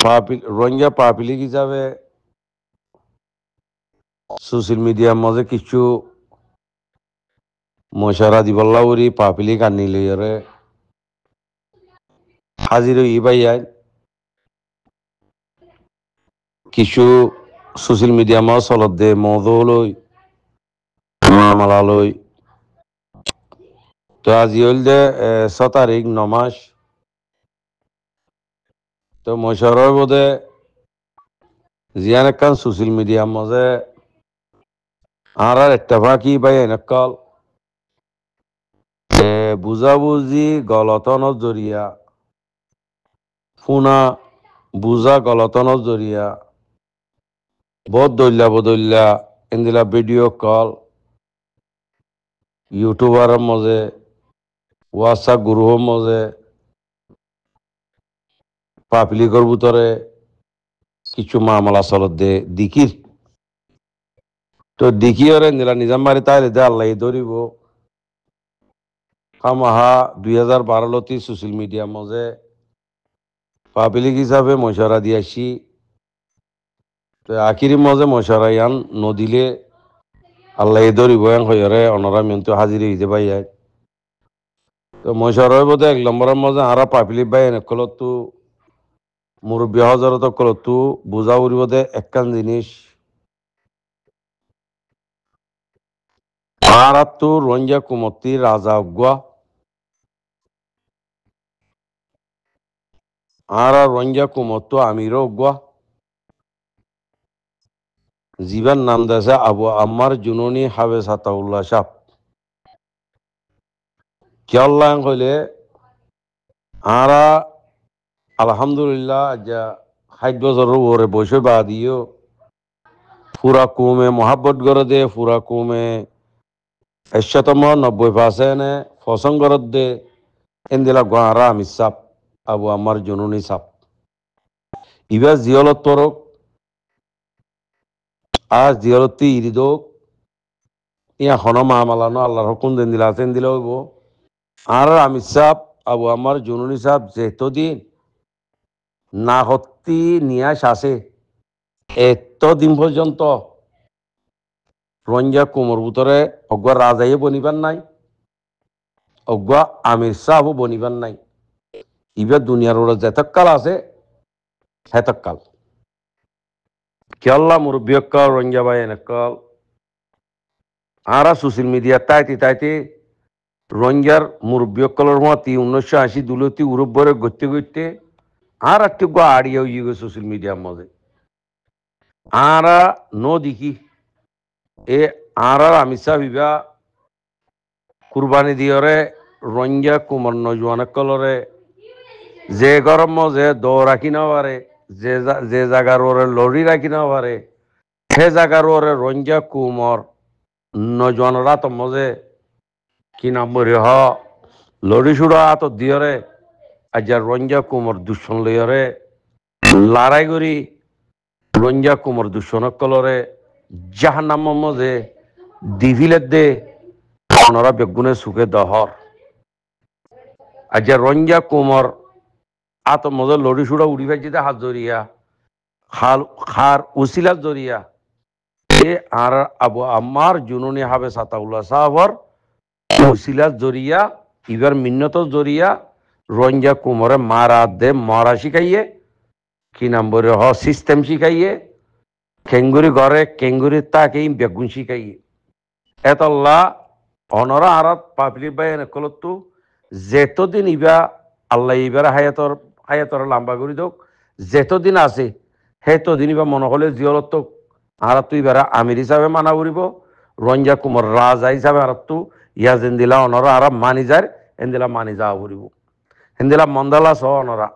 Rohingya public হিসাবে social মিডিয়ার মাঝে কিছু মশারা দিবল্লা উরি পাবলিক আনিলে হাজির ই ভাইয়াই কিছু সোশ্যাল মিডিয়া মাঝে চলত দে মদলৈ মামালালৈ তো আজি হল যে 6 তারিখ নমাস তো মশারর বোধে জিয়ান একখান সোশ্যাল মিডিয়ার মাঝে আর ইত্তেফাকি ভাই এনেকাল বুঝাবুঝি গলতনের জরিয়া ফুনা বুঝা গলতনের জরিয়া বদল্লা ইন্দিলা ভিডিও কল ইউটিউবারের মাঝে হোয়াটসঅ্যাপ গ্রুপের মাঝে পাবলিকর ভিতরে কিছু মামলা চলত দে দিকির তো দিকিরে নিলা নিজাম মারি তাইলে দে আল্লাহ ধরিব খামাহা 2012 সোশ্যাল মিডিয়ার মাঝে পাবলিক হিসাবে মশারা দিয়াছি তো আখিরি মাঝে মশারা ইয়ান নদিলে আল্লাহ ধরিব হইরে অনরা মেন্তু হাজির হইতে পাই তো মশারা বোধে 1 নম্বরের মাঝে আরা পাবলিক ভাই এনেকলতো মুরব্বী হজরত কলতো বুঝা উড়িব দে একখান জিনিস আরাত্তু রঞ্জা কুমতি রাজা উগুয়া আরা রঞ্জা কুমত্ত আমির উগুয়া জীবন নাম দেশে আবু আম্মার জুনুনি হাবে সাতাউল্লাহ সাহ কিয়াল্লাহ হইলে আরা আলহামদুলিল্লাহ যা 60 বছর ওরে বসে বা দিও পুরা কুমে মহাব্বত করে দে পুরা কুমে 90% পছন্দ করে দে এন্দিলা গোয়ারা আমি সাপ আবু আমার জনুনি সাপ ইবা জিয়লত তরক আজ জিয়লতি ইরিদোক ইয়া হন মামালানো আল্লাহর হুকুম দেন দিলা আছেন দিলে হইব আর আমি সাপ আবু আমার জনুনি সাপ যেতদিন না হত্তি নিয়াস আছে এতদিন পর্যন্ত রঞ্জা কুমোর ভিতরে অজ্ঞা রাজাই বনিবার নাই অজ্ঞা আমির সাহও বনিবার নাই ইবা দুনিয়ার ওরা যেতকাল আছে হেতকাল কেল্লা মুরব্বিয়কাল রঞ্জা ভাই এনেকাল আরা সোশ্যাল মিডিয়া তাইতে রঞ্জার মুরব্বিয়কালের মতি 1980 দুলতি উরব্বরে গড়তে আর একটু আড়িয়া ইয়ে সোশ্যাল মিডিয়ার মধ্যে আরা ন দেখি এ আর আমিষা বিবা কুরবানি দিয়রে রঞ্জা কুমার নজওয়ান কলরে যে গরম মজে দৌ রাখি না পারে যে জায়গার ওরে লড়ি রাখি না পারে সে জায়গার ওরে রঞ্জা কুমর নজওয়ানরা তো মজে কি নাম বলি হ লড়ি সুড়া তো দিয়রে আজ রঞ্জা কুমর দুঃসন লইয়রে লড়াই করি রঞ্জা কুমর দুঃসন কলরে জাহান্নাম মজে দিভিলের দে অনরা বেগুনে সুখে দহর আজ রঞ্জা কুমর আত মজে লড়ি সুড়া উড়ি ভাইজিতে হাত জড়িয়া খার উসিলা জড়িয়া এ আর আবু আম্মার জুনুনি হাবে সাতাউল্লাহ সাহাবর উসিলা জড়িয়া ইবার মিন্নত জড়িয়া রঞ্জা কুমরে মারা দে মরা শিখাইয়ে কি নাম বলে হ সিস্টেম শিখাইয়ে কেঙ্গুরি ঘরে কেঙ্গুরি তাকে বেগুন শিখাইয়ে এতল্লা অনরা আর পাবলিক বাই কলতো যেতদিন ইবা আল্লাহ ইবার হায়াতর লম্বা করে দোক যেতদিন আছে সেতদিন ইবা মনে হলে জিয়লত আর তুই বেড়া আমির হিসাবে মানা করিব রঞ্জা কুমার রাজা হিসাবে আর তু ইয়া যেদিলা অনরা আর মানি যায় এদিলা মানি যাওয়া করিব হেন্দিলা মন্দালা সহ অনরা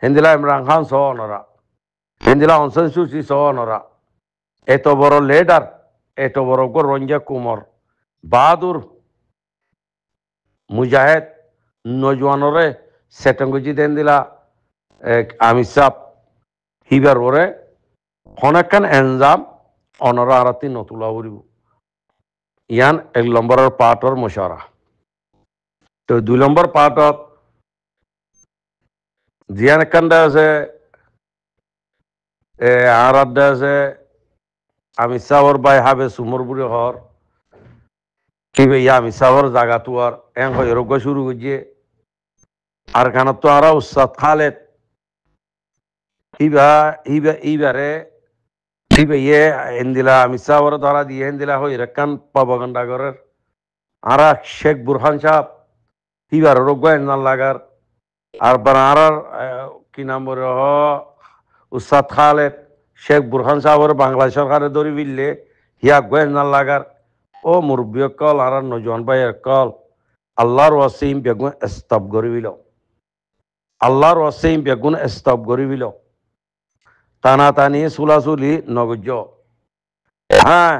হেন্দিলা ইমরান খান সহ অনরা হেন্দিলা অনসন সুচি সহ অনরা এত বড় লিডার এত বড় রঞ্জা কুমার বাহাদুর মুজাহিদ নজওয়ানরে সেটঙ্গুজি দেন দিলা আমির সাহ হিবার ওরে অনেকখান এনজাম অনরা আরাতি নতুলা উড়িব ইয়ান 1 নম্বরের পার্টর মশারা তো 2 নম্বর পার্টত জিয়ান কান্দা আছে আর আড্ডা আছে আমি চাওয়ার বাই হাবে সুমর বুড়ি হর কি ভাইয়া আমি চাওয়ার জায়গা তো আর এং হয় রোগ শুরু করছে আর কানত তো আরা উস্তাদ খালেদ এইবারে ইয়ে এন্দিলা আমি চাওয়ার ধরা দিয়ে এন্দিলা হই রেখান পাবগন্ডা করার আরা শেখ বুরহান সাহেব এইবার রোগ এন্দান লাগার আর বানার কি নাম বলে উস্তাদ খালেদ শেখ বুরহান সাহেবের বাংলা সরকারের দড়ি বিললে হিয়া গোয়েন্দান লাগার ও মুরব্বী কল আর নজন ভাইয়ের কল আল্লাহর ওয়াসিম বেগুন স্তব গরিবিল আল্লাহর ওয়াসিম বেগুন স্তব গরিবিল টানা টানি চুলাচুলি নগজ হ্যাঁ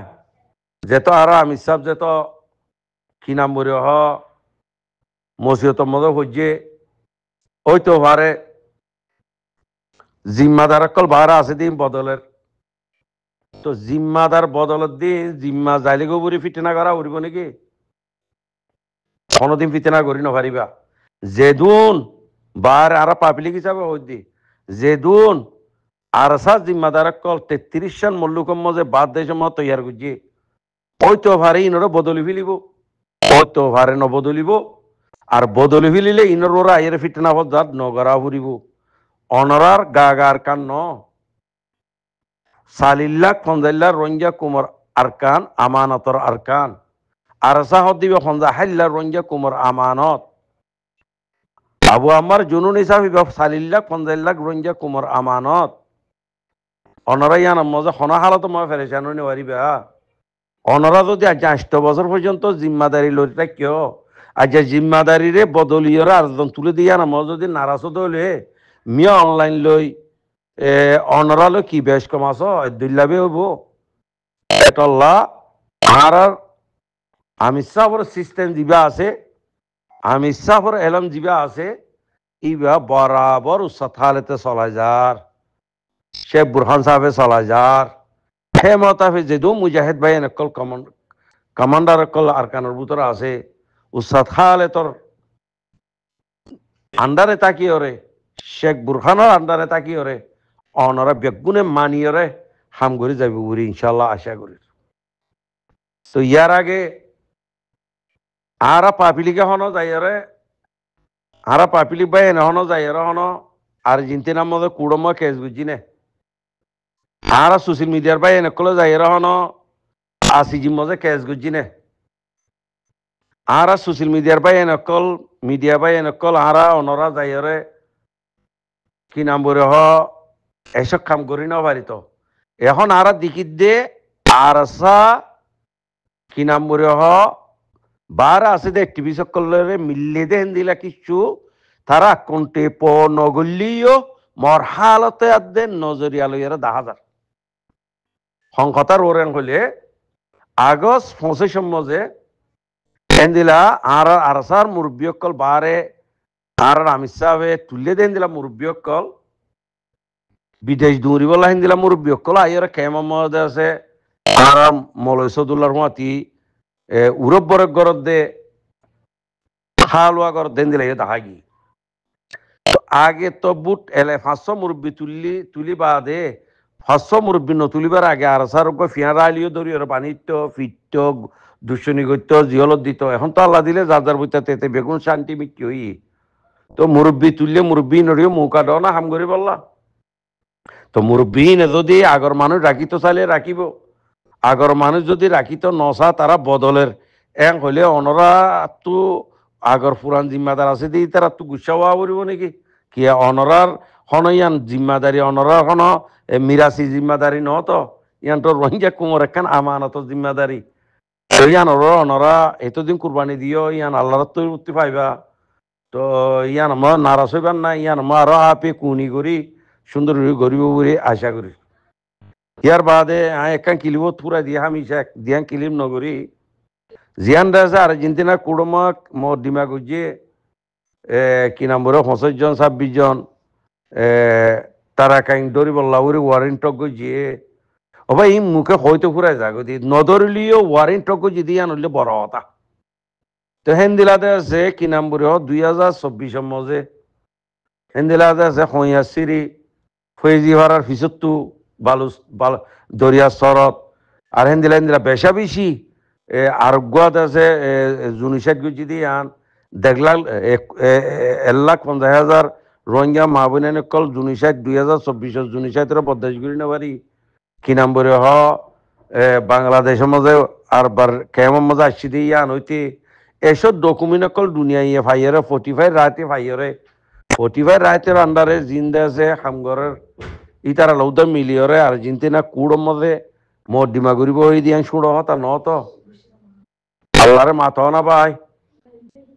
যেত আর আমি সব যেত কি নাম বলে মসজিদ মতো হচ্ছে ওই তো পারে জিম্মাদার কল বাহারা আছে দিন বদলের তো জিম্মাদার বদলত দিন জিম্মা যাইলে গোবরি ফিটনা করা উড়িব নাকি কোনোদিন ফিটনা করি নপারিবা যেদুন বার আর পাবলিক হিসাবে ওই দি যেদুন আর জিম্মাদার কল 33 সাল মল্লুকম যে বাদ দেশ তৈয়ার করছি ওই তো ভারে ইনরা বদলি ফেলিব ওই তো ভারে নবদলিব আর বদলি ফেলিলে ইনর ওরা আইয়ের ফিটনা বজাত নগরা ফুরিব অনরার গাগার কান ন সালিল্লা খঞ্জাল্লা রঞ্জা কুমর আরকান আমানতর আরকান আর সাহদ দিবে খঞ্জা হাল্লা রঞ্জা কুমর আমানত আবু আমার জুনুন হিসাবে সালিল্লা খঞ্জাল্লা রঞ্জা কুমর আমানত অনরা ইয়ান মজা খনা হালত মই ফেরেছানো নেওয়ারিবা অনরা যদি আজ 8 বছর পর্যন্ত জিম্মাদারি লড়িটা কিয় আজ জিম্মাদারিরে বদলিয়রা আর্জন তুলে দিয়া না মই যদি নারাজ হলে মিয়া অনলাইন লই অনরালো কি বেশ কম আছো দুল্লাবে হইব এটল্লা আর আমি সাফর সিস্টেম দিবা আছে আমি সাফর এলম দিবা আছে ইবা বরাবর উসাথালেতে চলা যার শেখ বুরহান সাহেবে চলা যার হে মতাফে যেদু মুজাহিদ ভাই নকল কমান্ডার কল আরকানের ভিতরে আছে উসাদ খালেতর আন্ডারে তাকি ওরে শেখ বুরহানের আন্ডারে তাকি ওরে অনরা বেগুনে মানিয়রে হাম করে যাবে উড়ি ইনশাল্লাহ আশা করি তো ইয়ার আগে আরা পাপিলিকে হনো যাইরে আরা পাপিলিক ভাই এনে হনো যাইরে হনো আর্জেন্টিনার মধ্যে কুড়মা কেস বুঝি নে আরা সোশ্যাল মিডিয়ার ভাই এনে কলে যাইরে হনো আসিজি মধ্যে কেস বুঝি নে আরা সোশ্যাল মিডিয়ার ভাই এনে কল মিডিয়া ভাই এনে কল আরা অনরা যাইরে কি নাম বলে এসব কাম করি না পারিত এখন আর দিকির দে আর কি নাম বলে বার আছে দে টিভি সকলের মিললে দেন দিলা কিছু তারা কোনটে প নগলিও মর হালতে আদে নজরিয়া লইয়ারা 10,000 সংকতার ওরেন হলে আগস্ট 25 মজে দেন দিলা আর আরসার মুরব্বিয়কল বারে আর আমি সাহেবে তুলে দেন দিলা মুরব্বিয়কল বিদেশ দৌড়ি বলা হিন্দিলা মুরব্বী কলা আইয়ার কেমন মধ্যে আছে আর মলয় সদুল্লার মাতি উরব বরক গরত দে হালুয়া গরত দেন দিলা দেখা গি তো আগে তো বুট এলে 500 মুরব্বী তুলি বাদে 500 মুরব্বী নতুলিবার আগে আর সার ফিয়ারা আলিও ধরি ওর পানিত ফিট দুশনি গত্য জিহলত দিত এখন তো আল্লাহ দিলে যার যার বইতে তেতে বেগুন শান্তি মিকি হই তো মুরব্বী তুললে মুরব্বী নড়িও মৌকা দাও না হাম করি বললা তো মুরব্বীন যদি আগর মানুষ রাখিত চাইলে রাখিব আগর মানুষ যদি রাখিত নচা তারা বদলের এং হলে অনরা তো আগর পুরান জিম্মাদার আছে দি তারা তো গুসা হওয়া পড়ব নাকি কি অনরার হন ইয়ান জিম্মাদারি অনরার হন মিরাসি জিম্মাদারি ন তো ইয়ান তো রোহিঙ্গা কুমর একখান আমানত জিম্মাদারি ইয়ান অনরা এতদিন কুরবানি দিও ইয়ান আল্লাহর তো উত্তি পাইবা তো ইয়ান আমার নারাজ হইবার না ইয়ান আমার আরো আপে কুনি করি সুন্দর গরিব বলে আশা করি ইয়ার বাদে একান কিলিব পুরা দিয়ে আমি দিয়ান কিলিম নগরী জিয়ান রাজা আর্জেন্টিনা কুড়মক মোর ডিমা গুজিয়ে কি নাম বলে 25 জন 26 জন তারা কাইন দরি বললা ওরে ওয়ারেন্ট গুজিয়ে ও ভাই মুখে হয়তো ফুরাই যাগো দি নদরলিও ওয়ারেন্ট গুজি দিয়ে আনলে বড় কথা তো হেন্দিলাতে আছে কি নাম বলে 2024 মজে হেন্দিলাতে আছে হইয়াসিরি ফয়েজি ভাড়ার পিছতো বালু বালু দরিয়া সরত আর হেন্দিলা বেশা বেশি আরোগ্যত আছে জুনিসাইড গুজি দিয়ে আন দেখলাম 1,50,000 রোহিঙ্গা মা বোনের কল জুনিসাইড 2024 জুনিসাইডের বদাস করি না পারি কি নম্বরে বাংলাদেশের মাঝে আর বার কেমন মাঝে আসছি দিয়ে আন হইতে এসব ডকুমেন্ট কল দুনিয়া ইয়ে ফাইয়ারে 45 রাতে ফাইয়ারে 45 রাতের আন্ডারে জিন্দা আছে হামগরের ইতারা লৌদা মিলিয়রে আর্জেন্টিনা কুড়োর মধ্যে মোট ডিমা করিব হয়ে দিয়ে শুড়ো হতা নত আল্লাহরে মাথাও না পাই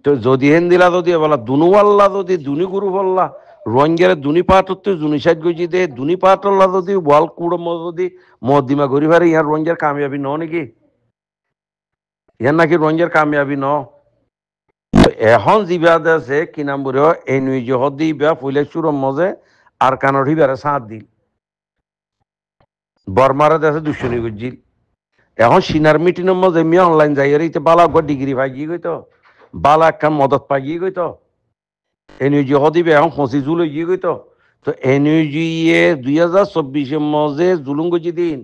তো যদি হেন দিলা যদি বলা দুনু আল্লাহ যদি দুনি গুরু বললা রোহিঙ্গারে দুনি পাট হতে দুনি সাইড গজি দে দুনি পাট আল্লাহ যদি ওয়াল কুড়ো যদি মোট ডিমা করি পারে ইয়ার রোহিঙ্গার কামিয়াবি ন নাকি ইয়ার নাকি রোহিঙ্গার কামিয়াবি ন এখন জিবাদ আছে কি নাম বলে এনইজি হদি বা ফুলে চুরম মজে আর কানর হিবারে সাঁত দিল বর্মারে দেশে দুশনি গুজিল এখন সিনার মিটিনের মধ্যে মিয়া অনলাইন যাই ইতে বালা ডিগ্রি পাই গিয়ে গই তো বালা একখান মদত পাই গিয়ে গই তো এনইজি হদিবে এখন 25 জুলাই গিয়ে গই তো এনইজি এ 2024 মজে জুলুম গজি দিন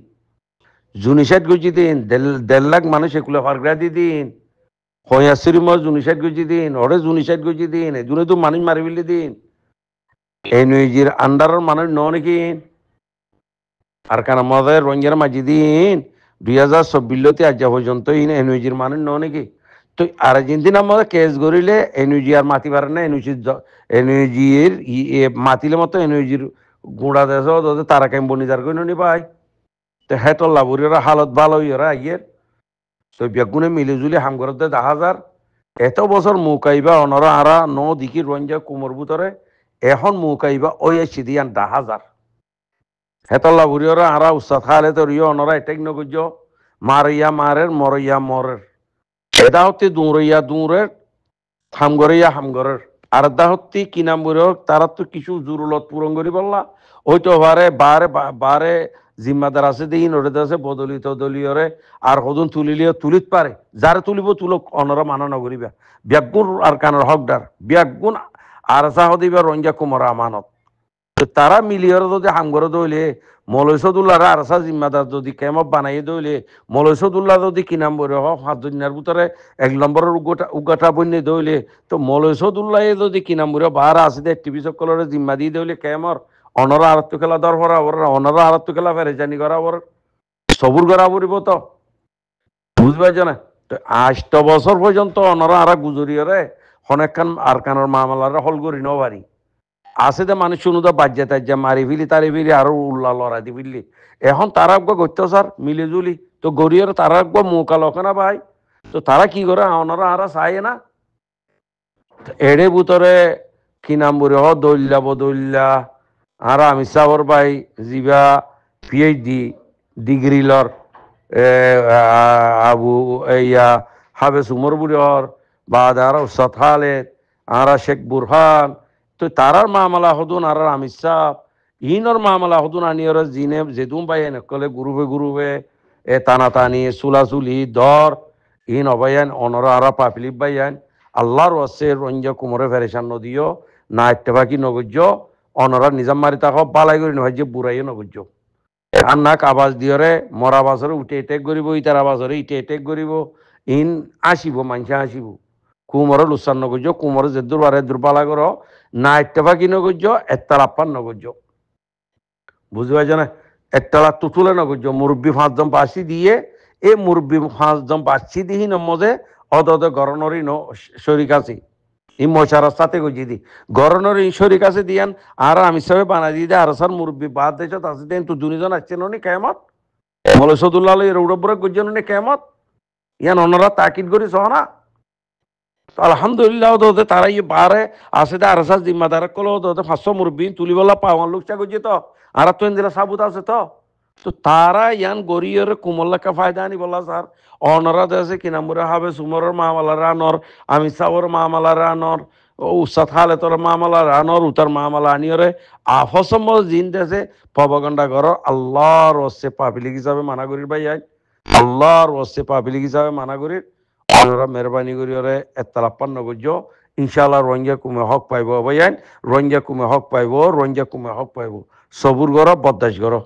জুনিসাইড গজি দিন 1.5 লাখ মানুষ এগুলো ফারগ্রা দি দিন হয়াসির মজ জুনিসাইড গজি দিন ওরে জুনিসাইড গজি দিন এজুনে তো মানুষ মারি ফেলি দিন এনইজির আন্ডারের মানুষ ন নাকি আর কানা মজে রোহিঙ্গার মাঝি দিন 2024 আজ পর্যন্ত এনইজির মানুষ ন নাকি তো আর্জেন্টিনার মধ্যে কেস গড়িলে এনইজি আর মাতি পারে না এনইজির মাতিলে মতো এনইজির গুঁড়া দেশ তারা কেম বনিজার কই নি পাই তো হ্যাঁ তো লাভুরিরা হালত ভালো ইরা আইয়ের তো বেগুনে মিলিজুলি হামগরতে 10,000 এত বছর মুকাইবা অনরা আরা ন দিকি রঞ্জা কুমোর ভিতরে এখন মুকাইবা ওই সিদিয়ান 10,000 হেতল্লা বুড়িওরা আরা উস্তাদ খালে তো রিও অনরা এটেক নগুজ মারিয়া মারের মরইয়া মরের এদা হতে দৌড়ইয়া দৌড়ের হামগরিয়া হামগরের আর দা হতে কি নাম বুড়ো তারা তো কিছু জরুরত পূরণ করি বললা ওই তো বারে বারে জিম্মাদার আছে দিন ওরে আছে বদলিত দলীয়রে আর হদুন তুলিলিও তুলিত পারে যারে তুলিব তুলক অনরা মানা নগরিবা ব্যাগুন আর কানের হকদার ব্যাগুন আর সাহ দিবা রঞ্জা কুমার আমানত তারা মিলিয়র যদি হামগরে দইলে মৌলসদুল্লাহ আরসা জিম্মাদার যদি কেমপ বানাই দইলে মৌলসদুল্লাহ যদি কি নাম বলে হোক 5 দুনিয়ার ভিতরে 1 নম্বরের উগাটা বন্যে দইলে তো মৌলসদুল্লাহ যদি কি নাম বলে বার আছে টিভি সকলের জিম্মা দিয়ে দইলে কেমর অনরা আরত্ব খেলা দর ভরা ওর অনরা আরত্ব খেলা ফেরেজানি করা ওর সবুর করা পড়িব তো বুঝবাই না তো 8 বছর পর্যন্ত অনরা আরা গুজরিয়রে অনেকখান আর কানের মামলারে হল করি নবারি আছে যে মানুষ শুনুদা বাজ্যা তাজ্যা মারি ফিলি তারি ফিলি আরো উল্লা লড়াই দি ফিরলি এখন তারা একবার করতে স্যার মিলে জুলি তো গরিয়ের তারা একবার মৌকা লকে না ভাই তো তারা কি করে ওনারা আরা চায় না এড়ে ভিতরে কি নাম বলে দল্যা বদল্যা আর আমি সাবর ভাই জিবা পিএইচডি ডিগ্রি লর আবু ইয়া হাবেস উমর বুড়র বা আর উস্তাদ খালেদ আর শেখ বুরহান তো তারার মামলা হদুন আর আমির সাহ ইনর মামলা হদুন আনিয়র জিনে যেদুম ভাই নকলে গুরুবে টানাটানি চুলাচুলি দর ইন অবায়ান অনর আর পাপিলিপ বাইয়ান আল্লাহর ওয়াসে রঞ্জা কুমরে ফেরেশান নদিও না ইত্তেফাকি নগজ্য অনরা নিজাম মারি তাক বালাই করি নহয় যে বুড়াইও নগজ্য আর নাক আবাজ দিয়রে মরা বাসরে উঠে এটেক করিব ইটার আবাজরে ইটে এটেক করিব ইন আসিব মানুষে আসিব কুমরে লুসান নগজ্য কুমরে যে দুর্বারে দুর্বালা কর না ইত্তেফাকি নগজ্য এত্তালাপ্পান নগজ্য বুঝতে পারছো না একতলা তুতুলে নগজ্য মুরব্বী 5 জন বাসি দিয়ে এই মুরব্বী 5 জন বাসি দিহি নমজে অদদ গরনরি ন শরিক আছে এই মশার সাথে গজি দি গরনরি শরিক আছে দিয়ান আর আমি সবে বানাই দিয়ে আর স্যার মুরব্বী বাদ দেশ আছে দেন তো দুজন আসছেন নি কেমত মৌলসদুল্লাহ এর উড়বরে গজন নি কেমত ইয়ান অনরা তাকিদ করি সহনা আলহামদুলিল্লাহ তো তারা ইয়ে বারে আছে আর স্যার জিম্মাদার কলো তো 500 মুরব্বী তুলিবলা পাওয়ান লোক চা গজি তো আর তো দিলা সাবুত আছে তো তারা ইয়ান গরিয়ের কুমল্লাকা ফায়দা আনি বলা স্যার অনরা দেশে কি নাম হবে সুমরের মামলা রানর আমি সাবর মামলা রানর উস্তাদ খালেতর মামলা রানর উতার মামলা আনিয়রে আফসম জিন দেশে প্রপাগান্ডা করো আল্লাহর ওসে পাবলিক হিসাবে মানা করির ভাই আল্লাহর ওসে পাবলিক হিসাবে মানা করির অনরা মেহরবানি করিয়রে এত্তালাপ্পান্ন করছো ইনশাআল্লাহ রোহিঙ্গা কুমে হক পাইব ভাই রোহিঙ্গা কুমে হক পাইব রোহিঙ্গা কুমে হক পাইব সবুর করো বরদাস্ত করো